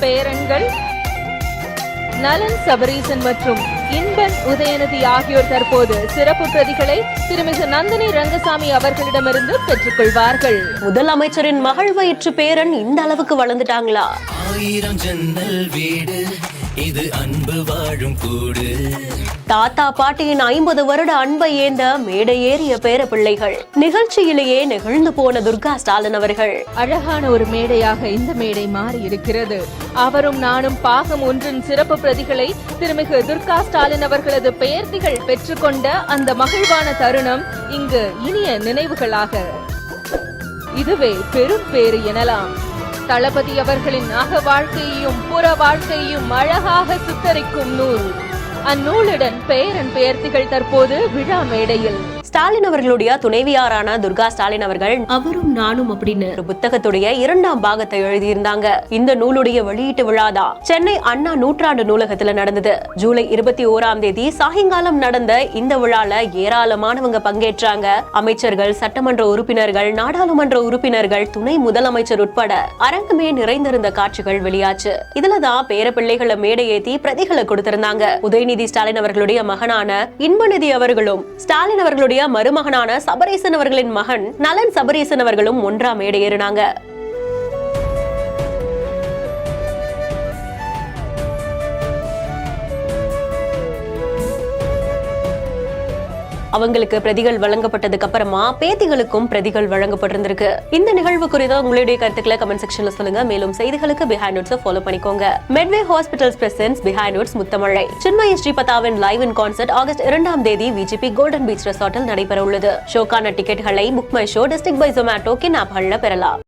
பேரன்கள் நலன் சபரீசன் மற்றும் இன்பன் உதயநிதி ஆகியோர் தற்போது சிறப்பு பிரதிகளை திருமிகு நந்தினி ரங்கசாமி அவர்களிடமிருந்து பெற்றுக் கொள்வார்கள். முதலமைச்சரின் மகள் வயிற்று பேரன் இந்த அளவுக்கு வளர்ந்துட்டாங்களா? 1000 ஜன்னல் வீடு இது அன்பு வாழும் கூடு. தாத்தா பாட்டியின் 50 வருட அன்பை ஏந்த மேடை ஏறிய பேர பிள்ளைகள். நிகழ்ச்சியிலேயே நெகிழ்ந்து போன துர்கா ஸ்டாலின் அவர்கள். அழகான ஒரு மேடையாக இந்த மேடை மாறி இருக்கிறது. அவரும் நானும் பாகம் ஒன்றின் சிறப்பு பிரதிகளை திருமிகு துர்கா ஸ்டாலின் அவர்களது பெயர்த்திகள் பெற்றுக்கொண்ட அந்த மகிழ்வான தருணம் இங்கு இனிய நினைவுகளாக. இதுவே பெரும் பேறு எனலாம். தளபதி அவர்களின் அக வாழ்க்கையையும் புற வாழ்க்கையையும் அழகாக சித்தரிக்கும் நூல். அந்நூலுடன் பேரன் பெயர்த்திகள் தற்போது விழா மேடையில். ஸ்டாலின் அவர்களுடைய துணைவியாரான துர்கா ஸ்டாலின் அவர்கள் அவரும் நானும் அப்படின்னு ஒரு புத்தகத்துடைய 2ஆம் பாகத்தை எழுதியிருந்தாங்க. இந்த நூலுடைய வெளியீட்டு விழாதான் சென்னை அண்ணா நூற்றாண்டு நூலகத்துல நடந்தது. ஜூலை 21ஆம் தேதி சாயங்காலம் நடந்த இந்த விழால ஏராளமானவங்க பங்கேற்றாங்க. அமைச்சர்கள், சட்டமன்ற உறுப்பினர்கள், நாடாளுமன்ற உறுப்பினர்கள், துணை முதலமைச்சர் உட்பட அரங்கமே நிறைந்திருந்த காட்சிகள் வெளியாச்சு. இதுலதான் பேர பிள்ளைகளை மேடை ஏத்தி பிரதிகளை கொடுத்திருந்தாங்க. உதயநிதி ஸ்டாலின் அவர்களுடைய மகனான இன்பநிதி அவர்களும் ஸ்டாலின் அவர்களுடைய மருமகனான சபரீசன் அவர்களின் மகன் நலன் சபரீசன் அவர்களும் ஒன்றா மேடை ஏறினாங்க. அவங்களுக்கு பிரதிகள் வழங்கப்பட்டதுக்கு அப்புறமா பேத்திகளுக்கும் பிரதிகள் வழங்கப்பட்டிருந்திருக்கு. இந்த நிகழ்வு குறித்த உங்களுடைய கருத்துக்களை கமெண்ட் செக்ஷன்ல சொல்லுங்க. மேலும் செய்திகளுக்கு பிஹைண்ட் நோட்ஸ் ஃபாலோ பண்ணிக்கோங்க. Medway hospitals presents Behindwoods Muthamazhai. Chinmayi ஸ்ரீபதாவின் லைவ் இன் கான்சர்ட் ஆகஸ்ட் 2ஆம் தேதி விஜிபி கோல்டன் பீச் ரெசார்ட்டில் நடைபெற உள்ளது. ஷோக்கான டிக்கெட்டுகளை book my show, district by Zomato கின் ஆப்கள்ல பெறலாம்.